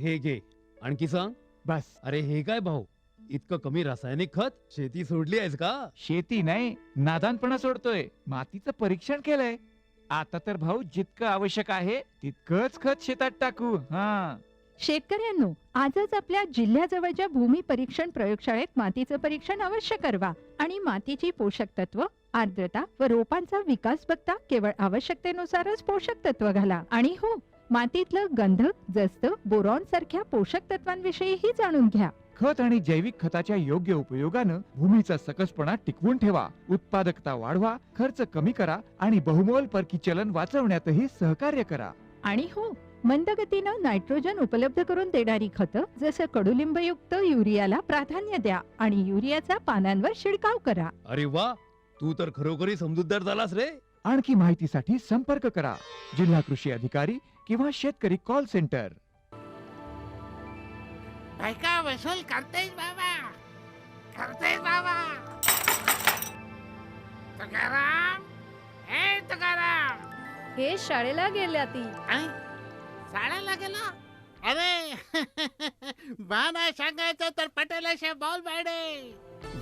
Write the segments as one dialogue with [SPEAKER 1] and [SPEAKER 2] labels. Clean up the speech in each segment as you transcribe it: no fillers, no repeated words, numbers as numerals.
[SPEAKER 1] हे घे, आणखी सांग.
[SPEAKER 2] बस.
[SPEAKER 1] अरे हे काय भाऊ, इतकं कमी रासायनिक खत? शेती सोडली आहेस का?
[SPEAKER 2] शेती नाही, नादानपणा सोडतोय. मातीचं परीक्षण केलंय. आता तर भाऊ जितकं आवश्यक आहे तितकंच खत शेतात टाकू. हा.
[SPEAKER 3] शेतकऱ्यांनो, आजच आपल्या जिल्ह्याजवळच्या भूमी परीक्षण प्रयोगशाळेत मातीचं परीक्षण अवश्य करवा आणि मातीची पोषक तत्व, आर्द्रता व रोपांचा विकास बघता केवळ आवश्यकतेनुसारच पोषक तत्व घाला. आणि हो, मातीतलं गंधक, जस्त, बोरॉन सारख्या पोषक तत्वांविषयीही जाणून घ्या.
[SPEAKER 2] खत आणि जैविक खताच्या योग्य उपयोगानं भूमीचा सकसपणा टिकवून ठेवा, उत्पादकता वाढवा, खर्च कमी करा आणि बहुमोल परकी चलन वाचवण्यातही सहकार्य करा.
[SPEAKER 3] आणि हो, मंद गतीनं नायट्रोजन उपलब्ध करून देणारी खतं जसं कडुलिंबयुक्त युरियाला प्राधान्य द्या आणि युरियाचा पानांवर शिडकाव करा.
[SPEAKER 1] अरे वा, तू तर खरोखरी समजूतदार झालास रे.
[SPEAKER 2] आणखी माहितीसाठी संपर्क करा जिल्हा कृषी अधिकारी किंवा शेतकरी कॉल सेंटर.
[SPEAKER 4] पैका वसूल करतेस बाबा, करतेस बाबा. तुकाराम, हे तुकाराम.
[SPEAKER 5] हे शाळेला गेल्या ती.
[SPEAKER 4] आई, शाळेला गेला? अरे बा नाही सांगायचं तर पटेलाशे बॉल बॅडे.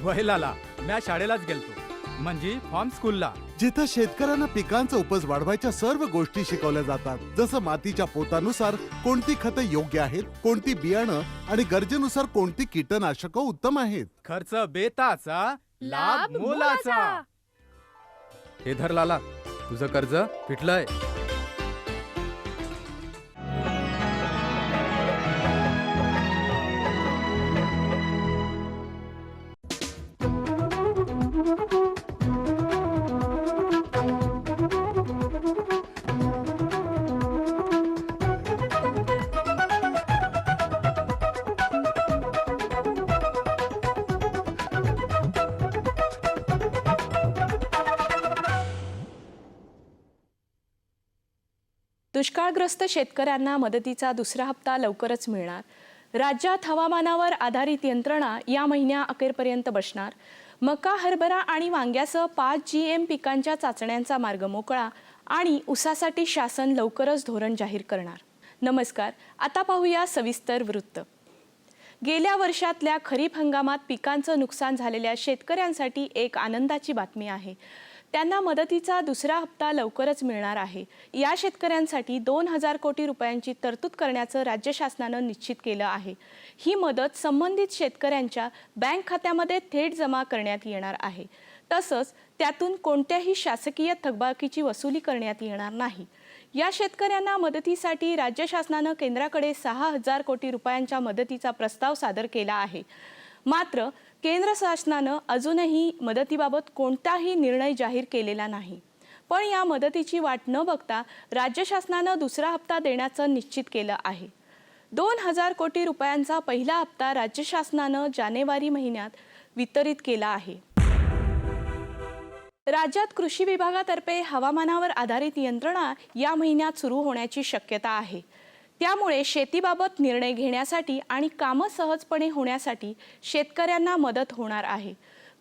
[SPEAKER 6] वहिलाला म्या शाळेलाच गेलतो, म्हणजे फॉर्म स्कूलला.
[SPEAKER 7] जिथं शेतकऱ्यांना पिकांचा उपज वाढवायच्या सर्व गोष्टी शिकवल्या जातात, जसं मातीच्या पोतानुसार कोणती खतं योग्य आहेत, कोणती बियाणं आणि गरजेनुसार कोणती कीटकनाशकं उत्तम आहेत.
[SPEAKER 6] खर्च बेताचा, लाभ मोलाचा. हे धर लाला, तुझं कर्ज फिटलंय.
[SPEAKER 8] दुष्काळग्रस्त शेतकऱ्यांना मदतीचा दुसरा हप्ता लवकरच मिळणार. राज्यात हवामानावर आधारित यंत्रणा या महिन्या अखेरपर्यंत बसणार. मका, हरभरा आणि वांग्यासह 5 GM पिकांच्या चाचण्यांचा मार्ग मोकळा आणि ऊसासाठी शासन लवकरच धोरण जाहीर करणार. नमस्कार, आता पाहूया सविस्तर वृत्त. गेल्या वर्षातल्या खरीप हंगामात पिकांचं नुकसान झालेल्या शेतकऱ्यांसाठी एक आनंदाची बातमी आहे. त्यांना मदतीचा दुसरा हप्ता लवकरच मिळणार आहे. या शेतकऱ्यांसाठी 2000 कोटी रुपयांची तरतूद करण्याचं राज्य शासनानं निश्चित केलं आहे. ही मदत संबंधित शेतकऱ्यांच्या बँक खात्यामध्ये थेट जमा करण्यात येणार आहे. तसंच त्यातून कोणत्याही शासकीय थकबाकीची वसुली करण्यात येणार नाही. या शेतकऱ्यांना मदतीसाठी राज्य शासनानं केंद्राकडे 6000 कोटी रुपयांच्या मदतीचा प्रस्ताव सादर केला आहे. मात्र केंद्र शासनानं अजूनही मदतीबाबत कोणताही निर्णय जाहीर केलेला नाही. पण या मदतीची वाट न बघता राज्य शासनानं दुसरा हप्ता देण्याचं निश्चित केलं आहे. 2000 कोटी रुपयांचा पहिला हप्ता राज्य शासनानं जानेवारी महिन्यात वितरित केला आहे. राज्यात कृषी विभागातर्फे हवामानावर आधारित यंत्रणा या महिन्यात सुरू होण्याची शक्यता आहे. त्यामुळे शेतीबाबत निर्णय घेण्यासाठी आणि कामं सहजपणे होण्यासाठी शेतकऱ्यांना मदत होणार आहे.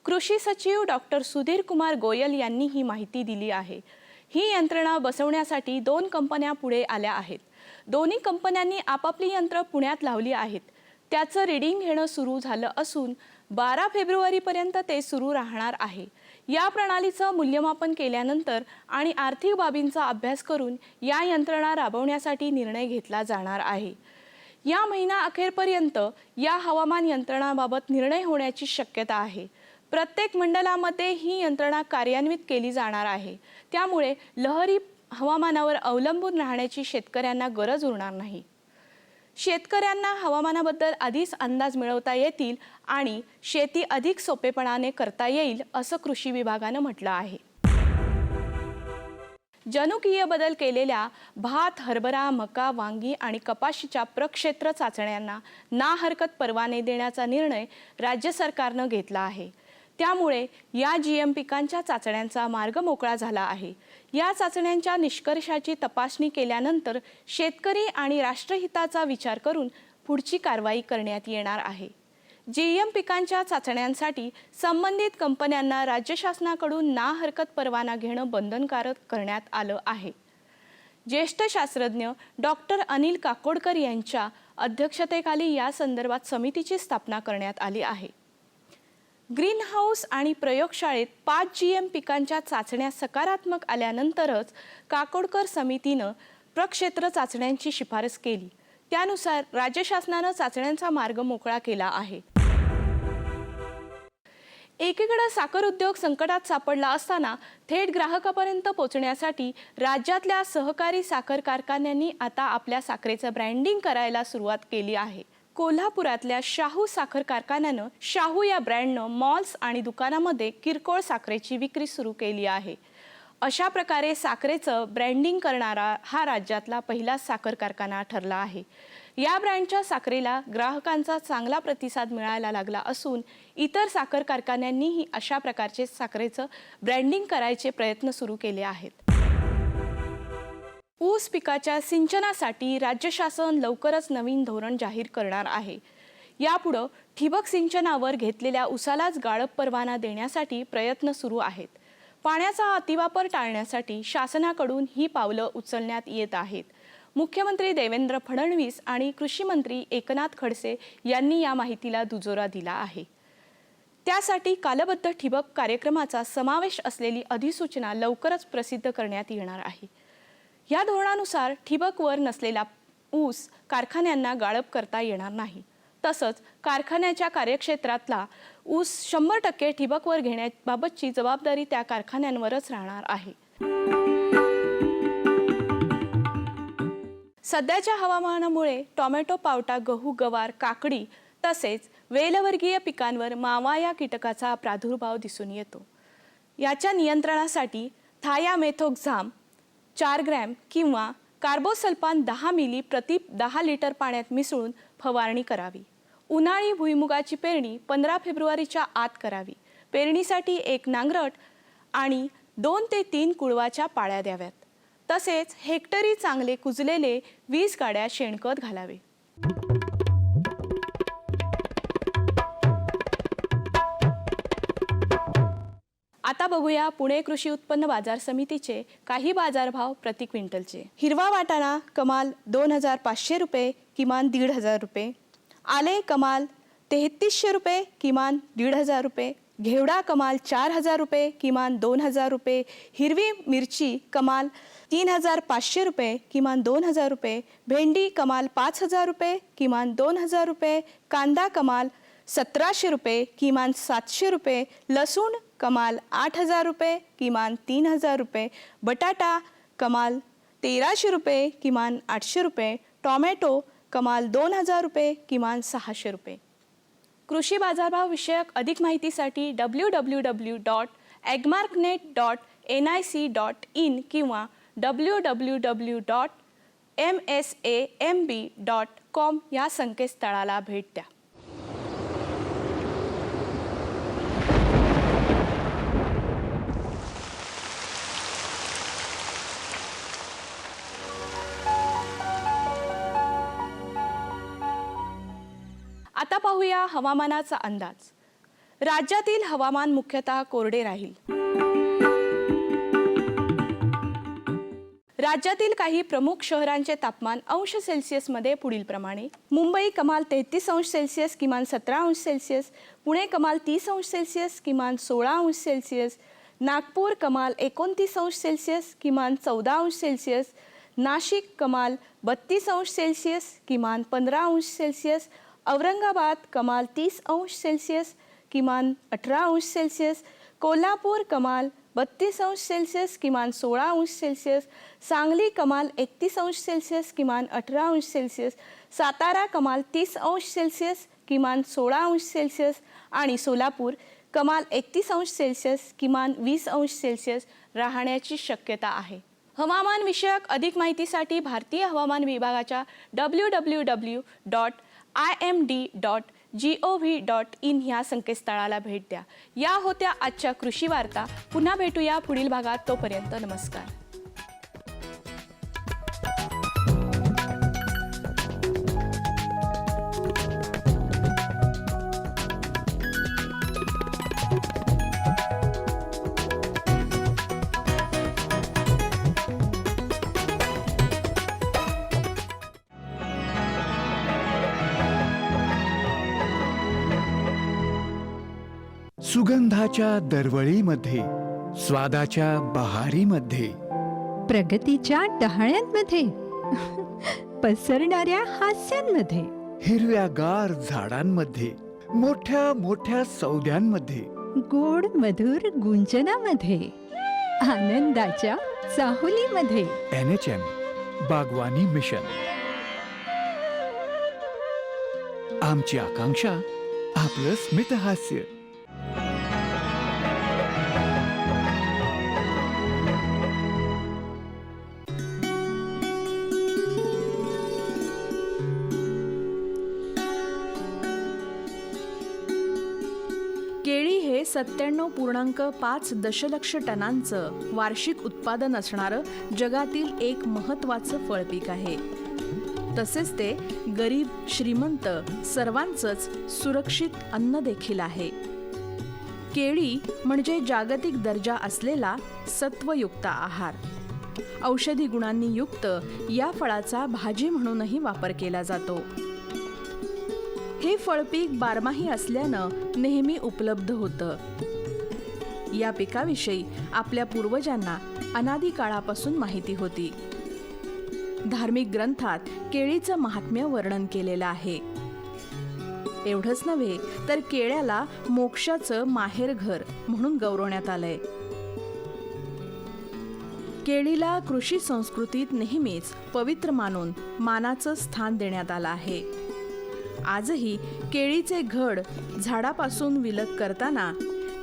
[SPEAKER 8] कृषी सचिव डॉक्टर सुधीर कुमार गोयल यांनी ही माहिती दिली आहे. ही यंत्रणा बसवण्यासाठी 2 कंपन्या पुढे आल्या आहेत. दोन्ही कंपन्यांनी आपापली यंत्र पुण्यात लावली आहेत. त्याचं रीडिंग घेणं सुरू झालं असून 12 फेब्रुवारीपर्यंत ते सुरू राहणार आहे. या प्रणालीचं मूल्यमापन केल्यानंतर आणि आर्थिक बाबींचा अभ्यास करून या यंत्रणा राबवण्यासाठी निर्णय घेतला जाणार आहे. या महिना अखेरपर्यंत या हवामान यंत्रणाबाबत निर्णय होण्याची शक्यता आहे. प्रत्येक मंडलामध्ये ही यंत्रणा कार्यान्वित केली जाणार आहे. त्यामुळे लहरी हवामानावर अवलंबून राहण्याची शेतकऱ्यांना गरज उरणार नाही. शेतकऱ्यांना हवामानाबद्दल आधीच अंदाज मिळवता येतील आणि शेती अधिक सोपेपणाने करता येईल असं कृषी विभागानं म्हटलं आहे. जनुकीय बदल केलेल्या भात, हरभरा, मका, वांगी आणि कपाशीच्या प्रक्षेत्र चाचण्यांना ना हरकत परवाने देण्याचा निर्णय राज्य सरकारनं घेतला आहे. त्यामुळे या GM पिकांच्या चाचण्यांचा मार्ग मोकळा झाला आहे. या चाचण्यांच्या निष्कर्षाची तपासणी केल्यानंतर शेतकरी आणि राष्ट्रहिताचा विचार करून पुढची कारवाई करण्यात येणार आहे. GM पिकांच्या चाचण्यांसाठी संबंधित कंपन्यांना राज्य शासनाकडून ना हरकत परवाना घेणं बंधनकारक करण्यात आलं आहे. ज्येष्ठ शास्त्रज्ञ डॉक्टर अनिल काकोडकर यांच्या अध्यक्षतेखाली या संदर्भात समितीची स्थापना करण्यात आली आहे. ग्रीन हाऊस आणि प्रयोगशाळेत 5 GM पिकांच्या चाचण्या सकारात्मक आल्यानंतरच काकोडकर समितीनं प्रक्षेत्र चाचण्यांची शिफारस केली. त्यानुसार राज्य शासनानं चाचण्यांचा मार्ग मोकळा केला आहे. एकीकडे साखर उद्योग संकटात सापडला असताना थेट ग्राहकापर्यंत पोहोचण्यासाठी राज्यातल्या सहकारी साखर कारखान्यांनी आता आपल्या साखरेचं ब्रँडिंग करायला सुरुवात केली आहे. कोल्हापुरातल्या शाहू साखर कारखान्यानं शाहू या ब्रँडनं मॉल्स आणि दुकानामध्ये किरकोळ साखरेची विक्री सुरू केली आहे. अशा प्रकारे साखरेचं ब्रँडिंग करणारा हा राज्यातला पहिला साखर कारखाना ठरला आहे. या ब्रँडच्या साखरेला ग्राहकांचा चांगला प्रतिसाद मिळायला लागला असून इतर साखर कारखान्यांनीही अशा प्रकारचे साखरेचं ब्रँडिंग करायचे प्रयत्न सुरू केले आहेत. ऊस पिकाच्या सिंचनासाठी राज्य शासन लवकरच नवीन धोरण जाहीर करणार आहे. यापुढे ठिबक सिंचनावर घेतलेल्या ऊसालाच गाळप परवाना देण्यासाठी प्रयत्न सुरू आहेत. पाण्याचा अतिवापर टाळण्यासाठी शासनाकडून ही पावलं उचलण्यात येत आहेत. मुख्यमंत्री देवेंद्र फडणवीस आणि कृषी मंत्री एकनाथ खडसे यांनी या माहितीला दुजोरा दिला आहे. त्यासाठी कालबद्ध ठिबक कार्यक्रमाचा समावेश असलेली अधिसूचना लवकरच प्रसिद्ध करण्यात येणार आहे. या धोरणानुसार ठिबकवर नसलेला ऊस कारखान्यांना गाळप करता येणार नाही. तसंच कारखान्याच्या कार्यक्षेत्रातला ऊस 100% ठिबकवर घेण्याबाबतची जबाबदारी त्या कारखान्यांवरच राहणार आहे. सध्याच्या हवामानामुळे टोमॅटो, पावटा, गहू, गवार, काकडी तसेच वेलवर्गीय पिकांवर मावा या कीटकाचा प्रादुर्भाव दिसून येतो. याच्या नियंत्रणासाठी थायामेथोक्झाम 4 ग्रॅम किंवा कार्बोसल्फान 10 मिली प्रति 10 लिटर पाण्यात मिसळून फवारणी करावी. उन्हाळी भुईमुगाची पेरणी 15 फेब्रुवारीच्या आत करावी. पेरणीसाठी 1 नांगरट आणि 2 ते 3 कुळवाच्या पाळ्या द्याव्यात. तसेच हेक्टरी चांगले कुजलेले 20 गाड्या शेणखत घालावे. आता बघूया पुणे कृषी उत्पन्न बाजार समितीचे काही बाजारभाव प्रति क्विंटलचे. हिरवा वाटाणा कमाल 2500 रुपये किमान 1500 रुपये. आले कमाल 3300 रुपये किमान 1500 रुपये. घेवडा कमाल 4000 रुपये किमान 2000 रुपये. हिरवी मिरची कमाल 3500 रुपये किमान 2000 रुपये. भेंडी कमाल 5000 रुपये किमान 2000 रुपये. कांदा कमाल 1700 रुपये किमान 700 रुपये. लसूण कमाल 8000 रुपये किमान 3000 रुपये. बटाटा कमाल 1300 रुपये किमान 800 रुपये. टोमॅटो कमाल 2000 रुपये किमान 600 रुपये. कृषी बाजारभाव विषयक अधिक माहितीसाठी www.agmarknet.nic.in किंवा www.msamb.com या संकेतस्थळाला भेट द्या. आता पाहूया हवामानाचा अंदाज. राज्यातील हवामान मुख्यतः कोरडे राहील. राज्यातील काही प्रमुख शहरांचे तापमान अंश सेल्सिअसमध्ये पुढील प्रमाणे. मुंबई कमाल 33 अंश सेल्सिअस किमान 17 अंश सेल्सिअस. पुणे कमाल 30 अंश सेल्सिअस किमान 16 अंश सेल्सिअस. नागपूर कमाल 29 अंश सेल्सिअस किमान 14 अंश सेल्सिअस. नाशिक कमाल 32 अंश सेल्सिअस किमान 15 अंश सेल्सिअस. औरंगाबाद कमाल 30 अंश सेल्सिअस किमान 18 अंश सेल्सिअस. कोल्हापूर कमाल 32 अंश सेल्सिअस किमान 16 अंश सेल्सिअस. सांगली कमाल 31 अंश सेल्सिअस किमान 18 अंश सेल्सिअस. सातारा कमाल 30 अंश सेल्सिअस किमान 16 अंश सेल्सिअस आणि सोलापूर कमाल 31 अंश सेल्सिअस किमान 20 अंश सेल्सिअस राहण्याची शक्यता आहे. हवामान विषयक अधिक माहितीसाठी भारतीय हवामान विभागाच्या www.imd.gov.in ह्या संकेतस्थळाला भेट द्या. या होत्या आजच्या कृषी वार्ता. पुन्हा भेटूया पुढील भागात. तोपर्यंत नमस्कार.
[SPEAKER 2] सुगंधाच्या दरवळीमध्ये, स्वादाच्या बहारीमध्ये,
[SPEAKER 3] प्रगतीच्या डहाळ्यांमध्ये पसरणाऱ्या हास्यांमध्ये,
[SPEAKER 2] हिरव्यागार झाडांमध्ये, मोठ्या मोठ्या सौद्यांमध्ये,
[SPEAKER 3] गोड मधुर गुंजनामध्ये, आनंदाच्या चाहुलीमध्ये.
[SPEAKER 2] NHM बागवानी मिशन. आमची आकांक्षा आपलं स्मितहास्य.
[SPEAKER 8] केळी हे 97.5 दशलक्ष टनांचं वार्षिक उत्पादन असणारं जगातील एक महत्त्वाचं फळपीक आहे. तसेच ते गरीब श्रीमंत सर्वांचंच सुरक्षित अन्न देखील आहे. केळी म्हणजे जागतिक दर्जा असलेला सत्वयुक्त आहार. औषधी गुणांनी युक्त या फळाचा भाजी म्हणूनही वापर केला जातो. हे फळपीक बारमाही असल्यानं नेहमी उपलब्ध होतं. या पिकाविषयी आपल्या पूर्वजांना अनादी काळापासून माहिती होती. धार्मिक ग्रंथात केळीचं महात्म्य वर्णन केलेलं आहे. एवढंच नव्हे तर केळ्याला मोक्षाचं माहेरघर म्हणून गौरवण्यात आलंय. केळीला कृषी संस्कृतीत नेहमीच पवित्र मानून मानाचं स्थान देण्यात आलं आहे. आजही केळीचे घड झाडापासून विलग करताना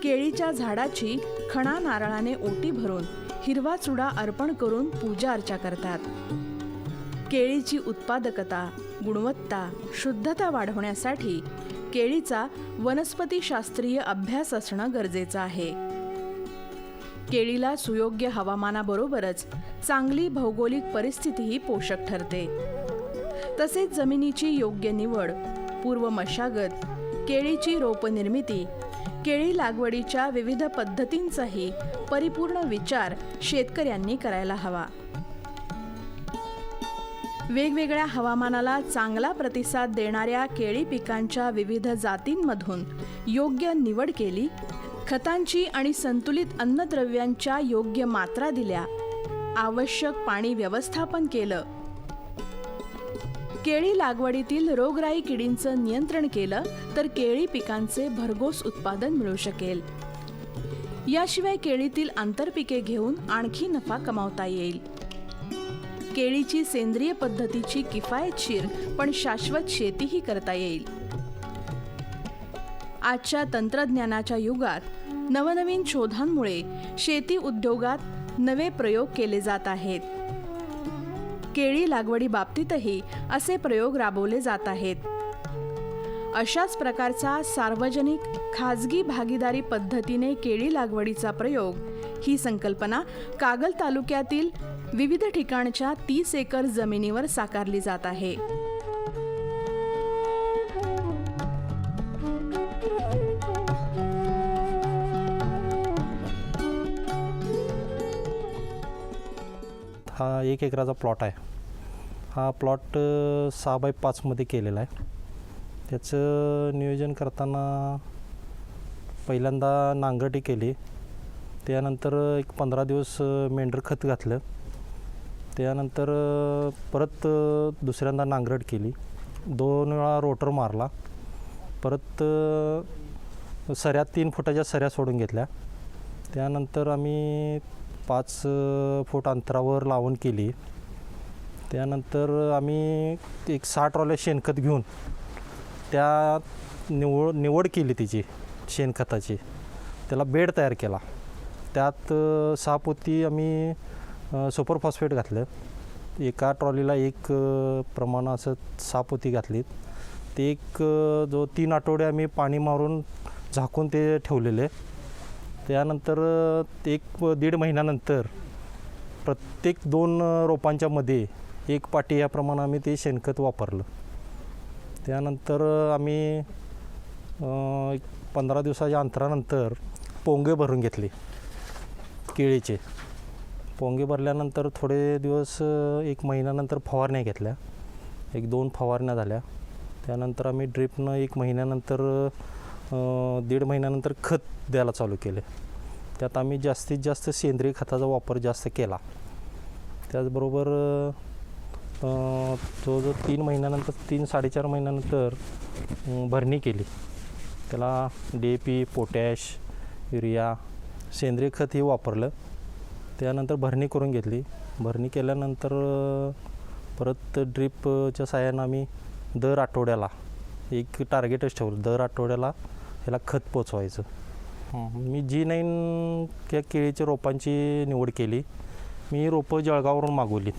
[SPEAKER 8] केळीच्या झाडाची खणा नारळाने ओटी भरून हिरवा चुडा अर्पण करून पूजा अर्चा करतात. केळीची उत्पादकता, गुणवत्ता, शुद्धता वाढवण्यासाठी केळीचा वनस्पतीशास्त्रीय अभ्यास असणं गरजेचं आहे. केळीला सुयोग्य हवामानाबरोबरच चांगली भौगोलिक परिस्थितीही पोषक ठरते. तसेच जमिनीची योग्य निवड, पूर्व मशागत, केळीची रोपनिर्मिती, केळी लागवडीच्या विविध पद्धतींचाही परिपूर्ण विचार शेतकऱ्यांनी करायला हवा. वेगवेगळ्या हवामानाला चांगला प्रतिसाद देणाऱ्या केळी पिकांच्या विविध जातींमधून योग्य निवड केली, खतांची आणि संतुलित अन्नद्रव्यांच्या योग्य मात्रा दिल्या, आवश्यक पाणी व्यवस्थापन केलं, केळी लागवडीतील रोगराई किडींचं नियंत्रण केलं तर केळी पिकांचे भरघोस उत्पादन मिळू शकेल. याशिवाय केळीतील आंतरपिके घेऊन आणखी नफा कमावता येईल. केळीची सेंद्रिय पद्धतीची किफायतशीर पण शाश्वत शेतीही करता येईल. आजच्या तंत्रज्ञानाच्या युगात नवनवीन शोधांमुळे शेती उद्योगात नवे प्रयोग केले जात आहेत. केळी लागवडी बाबतीतही असे प्रयोग राबवले जात आहेत. अशाच प्रकारचा सार्वजनिक खाजगी भागीदारी पद्धतीने केळी लागवडीचा प्रयोग ही संकल्पना कागल तालुक्यातील विविध ठिकाणच्या 30 एकर जमिनीवर साकारली जात आहे.
[SPEAKER 9] हा 1 एकराचा प्लॉट आहे. हा प्लॉट 6x5 मध्ये केलेला आहे. त्याचं नियोजन करताना पहिल्यांदा नांगरटी केली, त्यानंतर एक 15 दिवस मेंढर खत घातलं, त्यानंतर परत दुसऱ्यांदा नांगरट केली, 2 वेळा रोटर मारला, परत सऱ्या 3 फुटाच्या सऱ्या सोडून घेतल्या, त्यानंतर आम्ही 5 फूट अंतरावर लावण केली, त्यानंतर आम्ही एक 60 ट्रॉल्या शेणखत घेऊन त्या निवड केली तिची शेणखताची, त्याला बेड तयार केला, त्यात 6 पोती आम्ही सुपर फॉस्फेट घातलं, एका ट्रॉलीला 1 प्रमाण असं 6 पोती घातलीत. ते एक जो 3 आठवडे आम्ही पाणी मारून झाकून ते ठेवलेले. त्यानंतर 1-1.5 महिन्यानंतर प्रत्येक 2 रोपांच्या मध्ये 1 पाटी याप्रमाणे आम्ही ते शेणखत वापरलं. त्यानंतर आम्ही 15 दिवसाच्या अंतरानंतर पोंगे भरून घेतले केळीचे. पोंगे भरल्यानंतर थोडे दिवस 1 महिन्यानंतर फवारण्या घेतल्या, 1-2 फवारण्या झाल्या. त्यानंतर आम्ही ड्रिपनं 1 महिन्यानंतर 1.5 महिन्यानंतर खत द्यायला चालू केले. त्यात आम्ही जास्तीत जास्त सेंद्रिय खताचा वापर जास्त केला. त्याचबरोबर जो 3 महिन्यानंतर 3-4.5 महिन्यानंतर भरणी केली. त्याला DAP, पोटॅश, युरिया, सेंद्रिय खत हे वापरलं. त्यानंतर भरणी करून घेतली. भरणी केल्यानंतर परत ड्रीपच्या साहाय्यानं आम्ही दर आठवड्याला एक टार्गेटच ठेवलं, दर आठवड्याला ह्याला खत पोचवायचं. मी G9 या केळीच्या रोपांची निवड केली. मी रोपं जळगाववरून मागवली.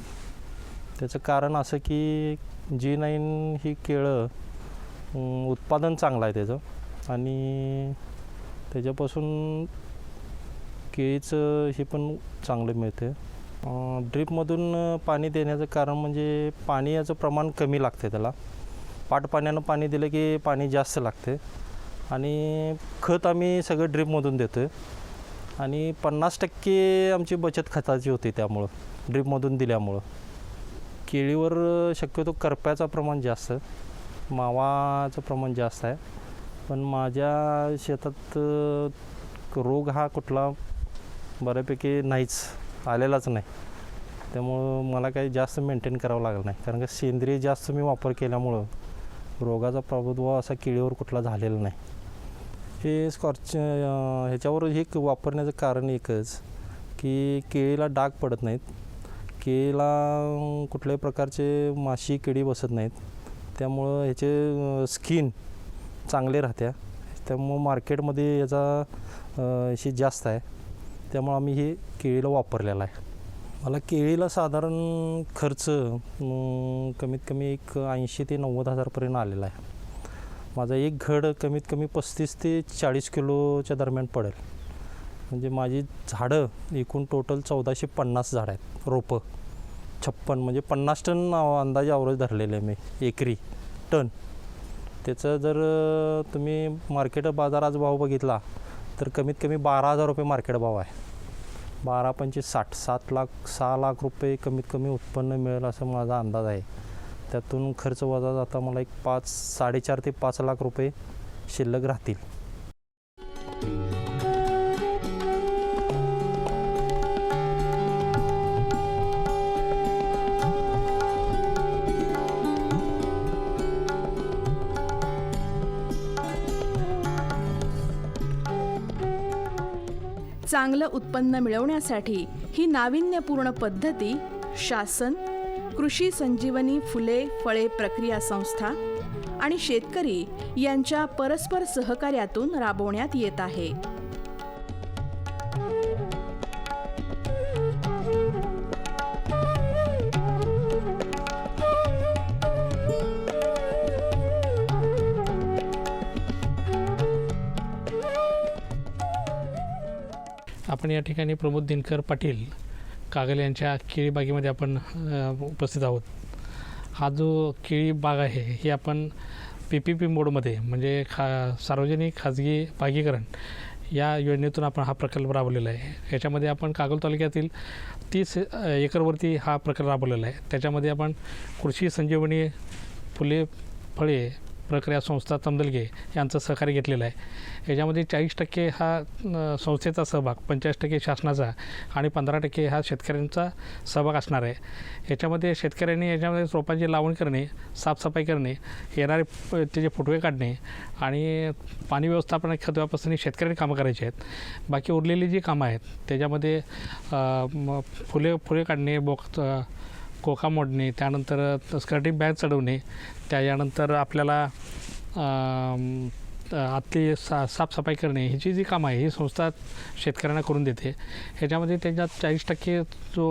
[SPEAKER 9] त्याचं कारण असं की G9 ही केळं उत्पादन चांगलं आहे त्याचं आणि त्याच्यापासून केळीचं हे पण चांगलं मिळते. ड्रीपमधून पाणी देण्याचं कारण म्हणजे पाणी याचं प्रमाण कमी लागते त्याला. पाण्यानं पाणी दिलं की पाणी जास्त लागते आणि खत आम्ही सगळं ड्रीपमधून देतो आहे आणि 50% आमची बचत खताची होती त्यामुळं ड्रीपमधून दिल्यामुळं. केळीवर शक्यतो करप्याचं प्रमाण जास्त, मावाचं प्रमाण जास्त आहे. पण माझ्या शेतात रोग हा कुठला बऱ्यापैकी नाहीच आलेलाच नाही. त्यामुळं मला काही जास्त मेंटेन करावं लागलं नाही, कारण की सेंद्रिय जास्त मी वापर केल्यामुळं रोगाचा प्रादुर्भाव असा केळीवर कुठला झालेला नाही. हे ह्याच्यावर हे वापरण्याचं कारण एकच की केळीला डाग पडत नाहीत, केळीला कुठल्याही प्रकारचे माशी किडी बसत नाहीत. त्यामुळं ह्याचे स्किन चांगले राहत्या. त्यामुळं मार्केटमध्ये याचा हे जास्त आहे. त्यामुळं आम्ही हे केळीला वापरलेलं आहे. मला केळीला साधारण खर्च कमीत कमी एक 80,000 ते 90,000पर्यंत आलेला आहे. माझा एक घड कमीत कमी 35 ते 40 किलोच्या दरम्यान पडेल. म्हणजे माझी झाडं एकूण टोटल 1450 झाडं आहेत. रोपं 56 म्हणजे 50 टन अंदाजे ॲव्हरेज धरलेलं आहे मी एकरी टन. त्याचं जर तुम्ही मार्केट बाजाराचा भाव बघितला तर कमीत कमी 12,000 रुपये मार्केट भाव आहे. 12-5-60 6 लाख रुपये कमीत कमी उत्पन्न मिळेल असं माझा अंदाज आहे. त्यातून खर्च वजा जाता मला एक 4.5 ते 5 लाख रुपये शिल्लक राहतील.
[SPEAKER 8] चांगलं उत्पन्न मिळवण्यासाठी ही नाविन्यपूर्ण पद्धती शासन, कृषी संजीवनी फुले फळे प्रक्रिया संस्था आणि शेतकरी यांच्या परस्पर सहकार्यातून राबवण्यात येत आहे.
[SPEAKER 10] आपण या ठिकाणी प्रमोद दिनकर पाटील कागल यांच्या केळी बागेमध्ये आपण उपस्थित आहोत. हा जो केळी बाग आहे ही आपण PPP मोडमध्ये म्हणजे सार्वजनिक खाजगी बागीकरण या योजनेतून आपण हा प्रकल्प राबवलेला आहे. याच्यामध्ये आपण कागल तालुक्यातील 30 एकरवरती हा प्रकल्प राबवलेला आहे. त्याच्यामध्ये आपण कृषी संजीवनी फुले फळे प्रक्रिया संस्था तमदलगे यांचं सहकार्य घेतलेलं आहे. याच्यामध्ये 40% हा संस्थेचा सहभाग, 85% शासनाचा आणि 15% हा शेतकऱ्यांचा सहभाग असणार आहे. याच्यामध्ये शेतकऱ्यांनी याच्यामध्ये रोपांची लावण करणे, साफसफाई करणे, येणारे त्याचे फुटवे काढणे आणि पाणी व्यवस्थापन, खत व्यवस्थापन ही शेतकऱ्यांनी कामं करायची आहेत. बाकी उरलेली जी कामं आहेत त्याच्यामध्ये फुले काढणे, कोका मोडणे, त्यानंतर स्कर्टिंग बॅग चढवणे, त्याच्यानंतर आपल्याला आतली साफसफाई करणे, ह्याची जी कामं आहे ही संस्था शेतकऱ्यांना करून देते. ह्याच्यामध्ये त्याच्यात 40% जो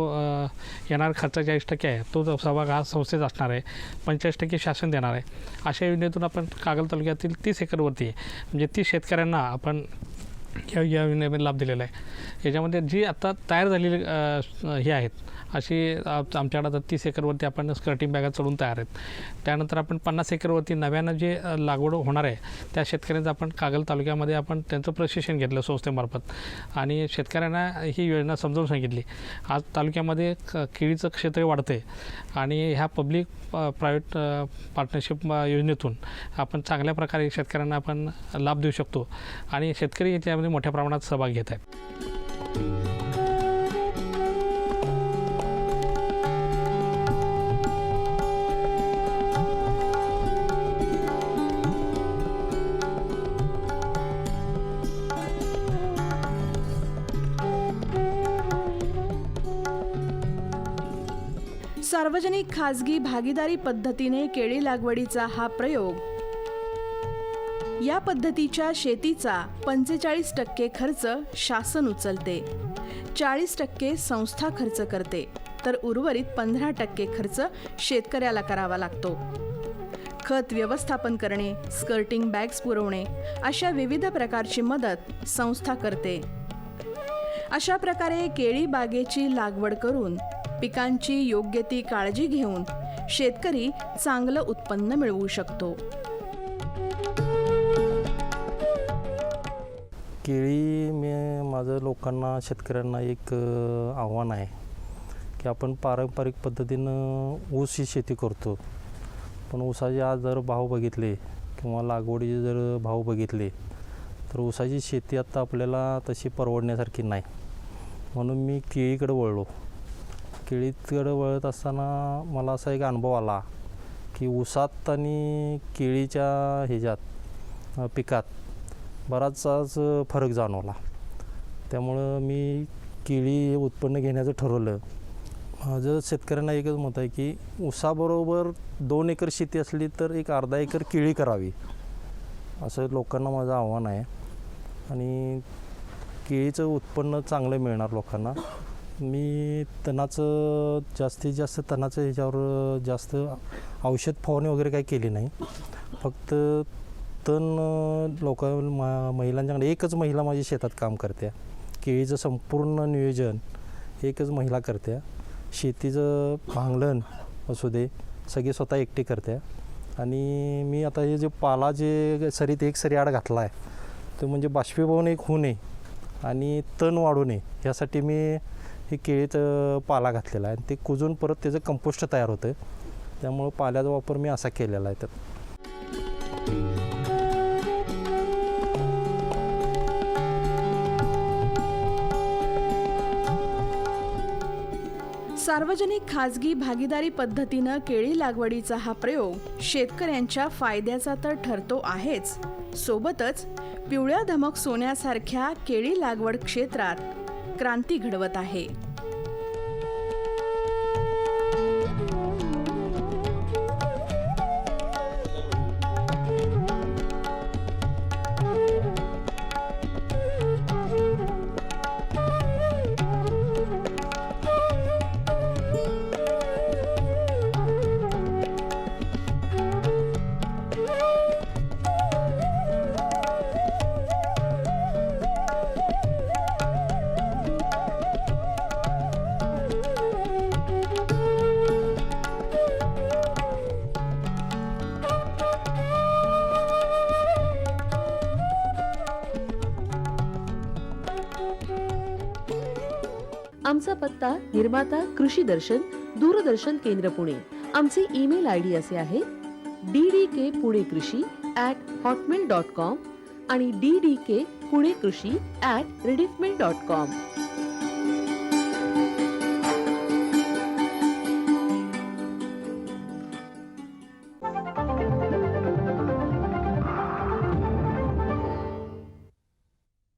[SPEAKER 10] येणार खर्च 40% आहे तो सहभाग हा संस्थेत असणार आहे. 85% शासन देणार आहे. अशा योजनेतून आपण कागल तालुक्यातील 30 एकरवरती म्हणजे 30 शेतकऱ्यांना आपण या योजनेमध्ये लाभ दिलेला आहे. याच्यामध्ये जी आता तयार झालेली हे आहेत अशी आमच्याकडे आता 30 एकरवरती आपण स्कर्टिंग बॅगा चढून तयार आहेत. त्यानंतर आपण 50 एकरवरती नव्यानं जे लागवड होणार आहे त्या शेतकऱ्यांचं आपण कागल तालुक्यामध्ये आपण त्यांचं प्रशिक्षण घेतलं संस्थेमार्फत आणि शेतकऱ्यांना ही योजना समजावून सांगितली. आज तालुक्यामध्ये केळीचं क्षेत्र वाढते आणि ह्या पब्लिक प्रायव्हेट पार्टनरशिप योजनेतून आपण चांगल्या प्रकारे शेतकऱ्यांना आपण लाभ देऊ शकतो आणि शेतकरी याच्यामध्ये मोठ्या प्रमाणात सहभाग घेत आहेत.
[SPEAKER 8] सार्वजनिक खाजगी भागीदारी पद्धतीने केळी लागवडीचा हा प्रयोग या पद्धतीच्या शेतीचा 45% खर्च शासन उचलते, 40% संस्था खर्च करते, तर उर्वरित 15% खर्च शेतकऱ्याला करावा लागतो. खत व्यवस्थापन करणे, स्कर्टिंग बॅग्स पुरवणे अशा विविध प्रकारची मदत संस्था करते. अशा प्रकारे केळी बागेची लागवड करून पिकांची योग्य ती काळजी घेऊन शेतकरी चांगलं उत्पन्न मिळवू शकतो.
[SPEAKER 9] केळी माझं लोकांना शेतकऱ्यांना एक आव्हान आहे की आपण पारंपरिक पद्धतीनं ऊस ही शेती करतो, पण ऊसाचे आज जर भाव बघितले किंवा लागवडीचे जर भाव बघितले तर ऊसाची शेती आता आपल्याला तशी परवडण्यासारखी नाही. म्हणून मी केळीकडे वळलो. केळीकडे वळत असताना मला असा एक अनुभव आला की ऊसात आणि केळीच्या ह्याच्यात पिकात बराचसाच फरक जाणवला. त्यामुळं मी केळी उत्पन्न घेण्याचं ठरवलं. माझं शेतकऱ्यांना एकच मत आहे की ऊसाबरोबर 2 एकर शेती असली तर एक अर्धा एकर केळी करावी, असं लोकांना माझं आव्हान आहे. आणि केळीचं उत्पन्न चांगलं मिळणार लोकांना. मी तणाचं जास्तीत जास्त तणाचं ह्याच्यावर जास्त औषध फवारणी वगैरे काही केली नाही. फक्त तण महिलांच्याकडे एकच महिला माझ्या शेतात काम करते. केळीचं संपूर्ण नियोजन एकच महिला करते. शेतीचं भांगलन असू दे सगळे स्वतः एकटी करते. आणि मी आता हे जे पाला जे सरीत एक सरी आड घातला आहे तो म्हणजे बाष्पीभवन एक होऊ नये आणि तण वाढू नये ह्यासाठी मी हे केळीचं पाला घातलेला आहे. ते कुजून परत त्याचं कंपोस्ट तयार होतं. त्यामुळं पाल्याचा वापर मी असा केलेला आहे. त्यात
[SPEAKER 8] सार्वजनिक खाजगी भागीदारी पद्धतीनं केळी लागवडीचा हा प्रयोग शेतकऱ्यांच्या फायद्याचा तर ठरतो आहेच, सोबतच पिवळ्या धमक सोन्यासारख्या केळी लागवड क्षेत्रात क्रांती घडवत आहे.
[SPEAKER 5] आमचा पत्ता निर्माता कृषी दर्शन, दूरदर्शन केंद्र पुणे. आमचे ईमेल आयडी असे आहे ddkpuneKrishi@hotmail.com आणि ddkpuneKrishi@rediffmail.com.